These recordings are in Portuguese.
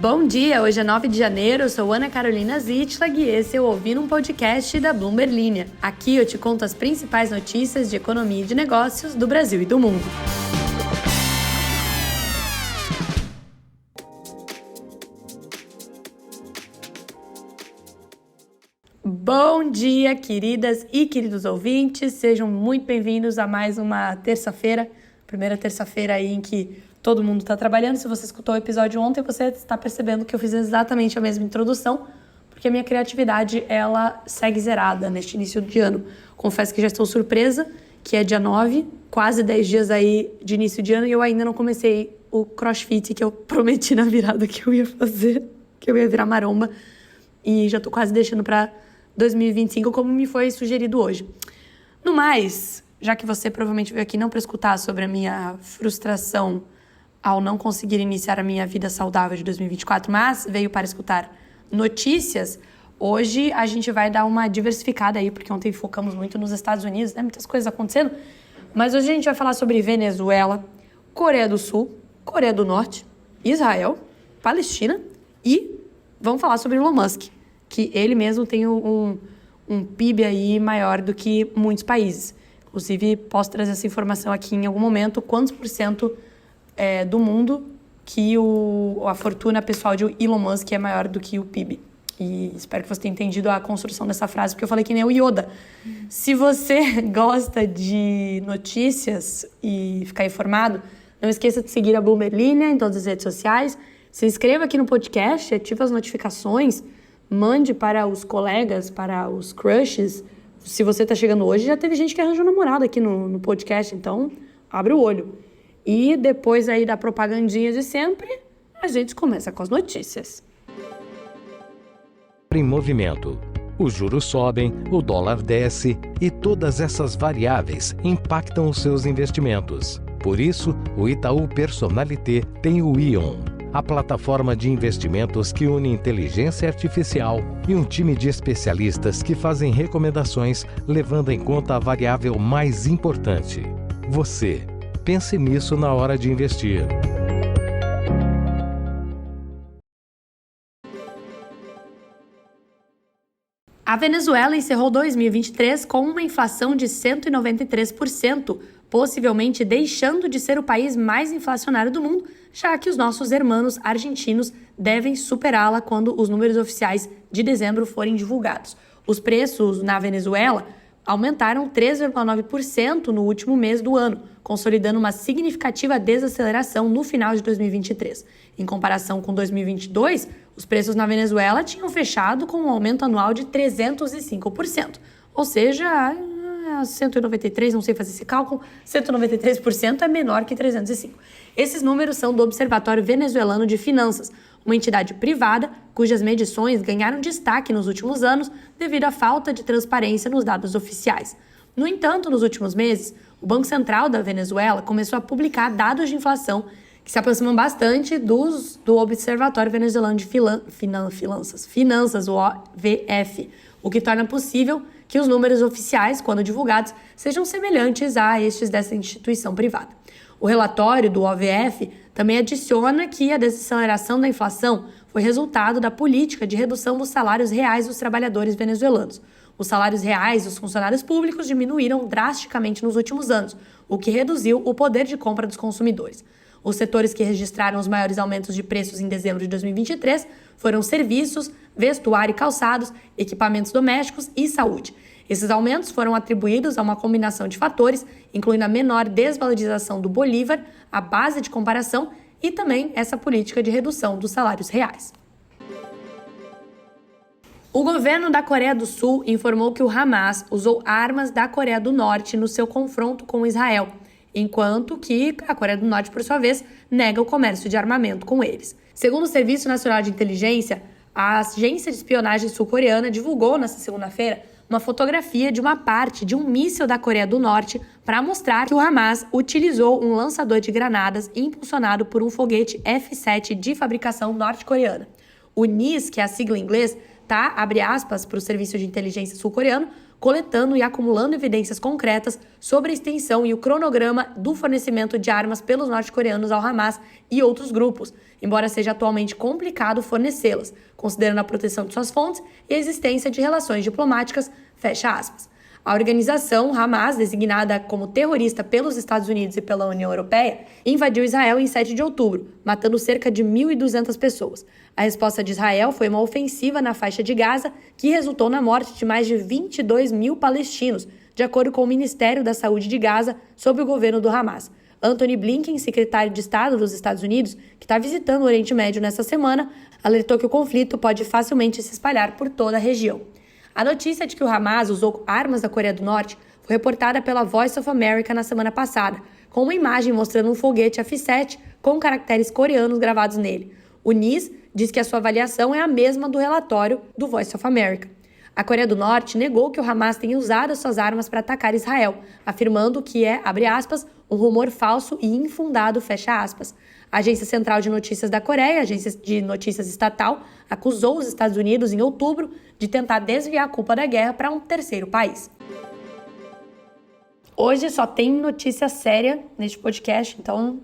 Bom dia, hoje é 9 de janeiro, eu sou Ana Carolina Zitlag e esse é o Ouvindo um Podcast da Bloomberg Linha. Aqui eu te conto as principais notícias de economia e de negócios do Brasil e do mundo. Bom dia, queridas e queridos ouvintes, sejam muito bem-vindos a mais uma terça-feira, primeira terça-feira aí em que todo mundo está trabalhando. Se você escutou o episódio ontem, você está percebendo que eu fiz exatamente a mesma introdução, porque a minha criatividade, ela segue zerada neste início de ano. Confesso que já estou surpresa, que é dia 9, quase 10 dias aí de início de ano, e eu ainda não comecei o crossfit que eu prometi na virada que eu ia fazer, que eu ia virar maromba, e já estou quase deixando para 2025, como me foi sugerido hoje. No mais, já que você provavelmente veio aqui não para escutar sobre a minha frustração ao não conseguir iniciar a minha vida saudável de 2024, mas veio para escutar notícias, hoje a gente vai dar uma diversificada aí, porque ontem focamos muito nos Estados Unidos, né? Muitas coisas acontecendo, mas hoje a gente vai falar sobre Venezuela, Coreia do Sul, Coreia do Norte, Israel, Palestina e vamos falar sobre Elon Musk, que ele mesmo tem um PIB aí maior do que muitos países. Inclusive, posso trazer essa informação aqui em algum momento, quantos por cento do mundo que a fortuna pessoal de Elon Musk é maior do que o PIB. E espero que você tenha entendido a construção dessa frase, porque eu falei que nem o Yoda. Se você gosta de notícias e ficar informado, não esqueça de seguir a Bloomberg Linha em todas as redes sociais. Se inscreva aqui no podcast, ative as notificações, mande para os colegas, para os crushes. Se você está chegando hoje, já teve gente que arranjou namorado aqui no podcast, então abre o olho. E depois aí da propagandinha de sempre, a gente começa com as notícias. Em movimento. Os juros sobem, o dólar desce e todas essas variáveis impactam os seus investimentos. Por isso, o Itaú Personalité tem o Ion, a plataforma de investimentos que une inteligência artificial e um time de especialistas que fazem recomendações levando em conta a variável mais importante: você. Pense nisso na hora de investir. A Venezuela encerrou 2023 com uma inflação de 193%, possivelmente deixando de ser o país mais inflacionário do mundo, já que os nossos irmãos argentinos devem superá-la quando os números oficiais de dezembro forem divulgados. Os preços na Venezuela aumentaram 3,9% no último mês do ano, consolidando uma significativa desaceleração no final de 2023. Em comparação com 2022, os preços na Venezuela tinham fechado com um aumento anual de 305%. Ou seja, 193, não sei fazer esse cálculo, 193% é menor que 305. Esses números são do Observatório Venezuelano de Finanças, uma entidade privada cujas medições ganharam destaque nos últimos anos devido à falta de transparência nos dados oficiais. No entanto, nos últimos meses, o Banco Central da Venezuela começou a publicar dados de inflação que se aproximam bastante do Observatório Venezuelano de Finanças, o OVF, o que torna possível que os números oficiais, quando divulgados, sejam semelhantes a estes dessa instituição privada. O relatório do OVF também adiciona que a desaceleração da inflação foi resultado da política de redução dos salários reais dos trabalhadores venezuelanos. Os salários reais dos funcionários públicos diminuíram drasticamente nos últimos anos, o que reduziu o poder de compra dos consumidores. Os setores que registraram os maiores aumentos de preços em dezembro de 2023 foram serviços, vestuário e calçados, equipamentos domésticos e saúde. Esses aumentos foram atribuídos a uma combinação de fatores, incluindo a menor desvalorização do Bolívar, a base de comparação e também essa política de redução dos salários reais. O governo da Coreia do Sul informou que o Hamas usou armas da Coreia do Norte no seu confronto com Israel, enquanto que a Coreia do Norte, por sua vez, nega o comércio de armamento com eles. Segundo o Serviço Nacional de Inteligência, a agência de espionagem sul-coreana divulgou nesta segunda-feira uma fotografia de uma parte de um míssil da Coreia do Norte para mostrar que o Hamas utilizou um lançador de granadas impulsionado por um foguete F-7 de fabricação norte-coreana. O NIS, que é a sigla em inglês, abre aspas para o Serviço de Inteligência sul-coreano, coletando e acumulando evidências concretas sobre a extensão e o cronograma do fornecimento de armas pelos norte-coreanos ao Hamas e outros grupos, embora seja atualmente complicado fornecê-las, considerando a proteção de suas fontes e a existência de relações diplomáticas, fecha aspas. A organização Hamas, designada como terrorista pelos Estados Unidos e pela União Europeia, invadiu Israel em 7 de outubro, matando cerca de 1.200 pessoas. A resposta de Israel foi uma ofensiva na faixa de Gaza, que resultou na morte de mais de 22 mil palestinos, de acordo com o Ministério da Saúde de Gaza, sob o governo do Hamas. Antony Blinken, secretário de Estado dos Estados Unidos, que está visitando o Oriente Médio nessa semana, alertou que o conflito pode facilmente se espalhar por toda a região. A notícia de que o Hamas usou armas da Coreia do Norte foi reportada pela Voice of America na semana passada, com uma imagem mostrando um foguete F-7 com caracteres coreanos gravados nele. O NIS diz que a sua avaliação é a mesma do relatório do Voice of America. A Coreia do Norte negou que o Hamas tenha usado suas armas para atacar Israel, afirmando que é, abre aspas, um rumor falso e infundado, fecha aspas. A Agência Central de Notícias da Coreia, agência de notícias estatal, acusou os Estados Unidos em outubro de tentar desviar a culpa da guerra para um terceiro país. Hoje só tem notícia séria neste podcast, então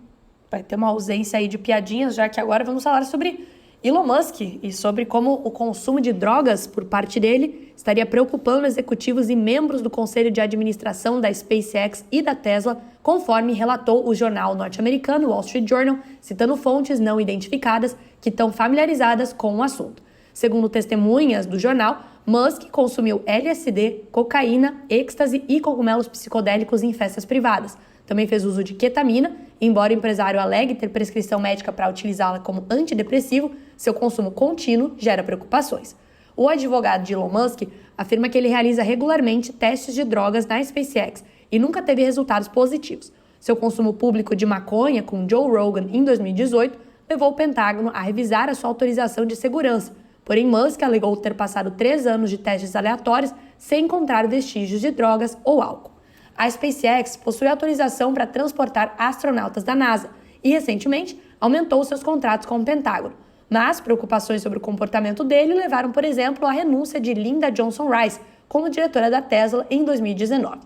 vai ter uma ausência aí de piadinhas, já que agora vamos falar sobre Elon Musk e sobre como o consumo de drogas por parte dele estaria preocupando executivos e membros do conselho de administração da SpaceX e da Tesla, conforme relatou o jornal norte-americano Wall Street Journal, citando fontes não identificadas que estão familiarizadas com o assunto. Segundo testemunhas do jornal, Musk consumiu LSD, cocaína, êxtase e cogumelos psicodélicos em festas privadas. Também fez uso de ketamina, embora o empresário alegue ter prescrição médica para utilizá-la como antidepressivo, seu consumo contínuo gera preocupações. O advogado de Elon Musk afirma que ele realiza regularmente testes de drogas na SpaceX e nunca teve resultados positivos. Seu consumo público de maconha com Joe Rogan em 2018 levou o Pentágono a revisar a sua autorização de segurança. Porém, Musk alegou ter passado 3 anos de testes aleatórios sem encontrar vestígios de drogas ou álcool. A SpaceX possui autorização para transportar astronautas da NASA e, recentemente, aumentou seus contratos com o Pentágono. Mas preocupações sobre o comportamento dele levaram, por exemplo, à renúncia de Linda Johnson Rice como diretora da Tesla em 2019.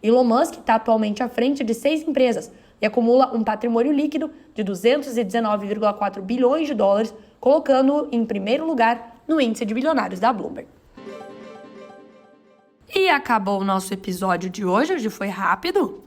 Elon Musk está atualmente à frente de 6 empresas e acumula um patrimônio líquido de 219,4 bilhões de dólares, colocando-o em primeiro lugar no índice de bilionários da Bloomberg. E acabou o nosso episódio de hoje. Hoje foi rápido.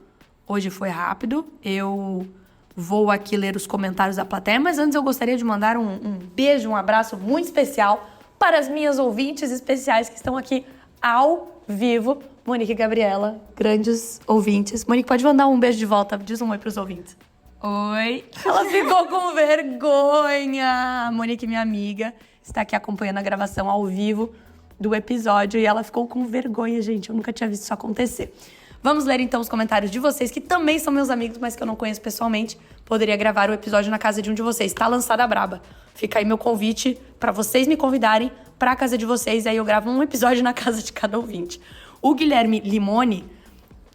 Eu vou aqui ler os comentários da plateia, mas antes eu gostaria de mandar um beijo, um abraço muito especial para as minhas ouvintes especiais que estão aqui ao vivo. Monique e Gabriela, grandes ouvintes. Monique, pode mandar um beijo de volta. Diz um oi para os ouvintes. Oi. Ela ficou com vergonha. A Monique, minha amiga, está aqui acompanhando a gravação ao vivo do episódio e ela ficou com vergonha, gente. Eu nunca tinha visto isso acontecer. Vamos ler, então, os comentários de vocês, que também são meus amigos, mas que eu não conheço pessoalmente. Poderia gravar o episódio na casa de um de vocês. Tá lançada a braba. Fica aí meu convite para vocês me convidarem para a casa de vocês. Aí eu gravo um episódio na casa de cada ouvinte. O Guilherme Limone,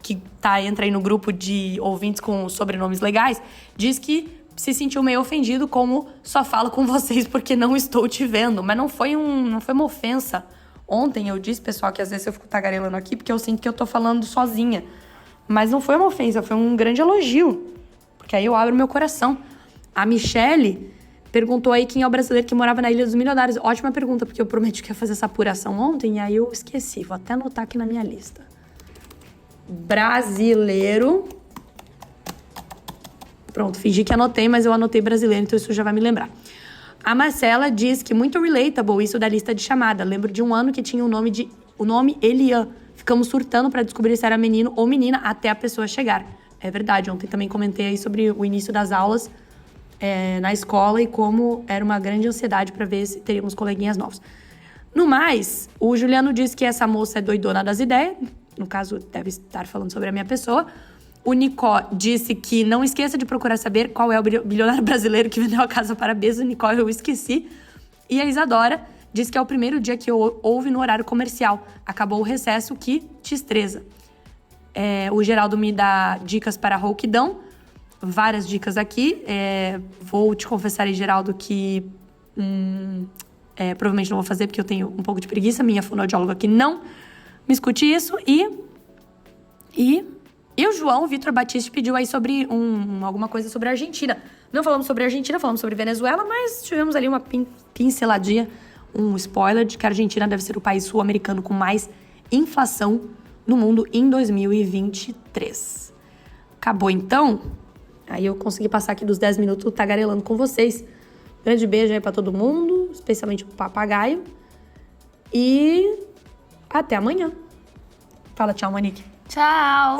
que entra aí no grupo de ouvintes com sobrenomes legais, diz que se sentiu meio ofendido como só falo com vocês porque não estou te vendo. Mas não foi uma ofensa. Ontem eu disse, pessoal, que às vezes eu fico tagarelando aqui porque eu sinto que eu tô falando sozinha. Mas não foi uma ofensa, foi um grande elogio. Porque aí eu abro meu coração. A Michele perguntou aí quem é o brasileiro que morava na Ilha dos Milionários. Ótima pergunta, porque eu prometi que ia fazer essa apuração ontem e aí eu esqueci. Vou até anotar aqui na minha lista. Brasileiro. Pronto, fingi que anotei, mas eu anotei brasileiro, então isso já vai me lembrar. A Marcela diz que muito relatable isso da lista de chamada. Lembro de um ano que tinha o nome Elian. Ficamos surtando para descobrir se era menino ou menina até a pessoa chegar. É verdade, ontem também comentei aí sobre o início das aulas na escola e como era uma grande ansiedade para ver se teríamos coleguinhas novos. No mais, o Juliano diz que essa moça é doidona das ideias. No caso, deve estar falando sobre a minha pessoa. O Nicó disse que não esqueça de procurar saber qual é o bilionário brasileiro que vendeu a casa para Bezos. Nicó, eu esqueci. E a Isadora diz que é o primeiro dia que houve no horário comercial. Acabou o recesso, que te estresa. O Geraldo me dá dicas para rouquidão. Várias dicas aqui. Vou te confessar aí, Geraldo, que provavelmente não vou fazer porque eu tenho um pouco de preguiça. Minha fonoaudióloga aqui não me escute isso. E o João Vitor Batista pediu aí sobre alguma coisa sobre a Argentina. Não falamos sobre a Argentina, falamos sobre Venezuela, mas tivemos ali uma pinceladinha, um spoiler de que a Argentina deve ser o país sul-americano com mais inflação no mundo em 2023. Acabou então? Aí eu consegui passar aqui dos 10 minutos tagarelando com vocês. Grande beijo aí pra todo mundo, especialmente pro papagaio. E até amanhã. Fala tchau, Monique. Tchau!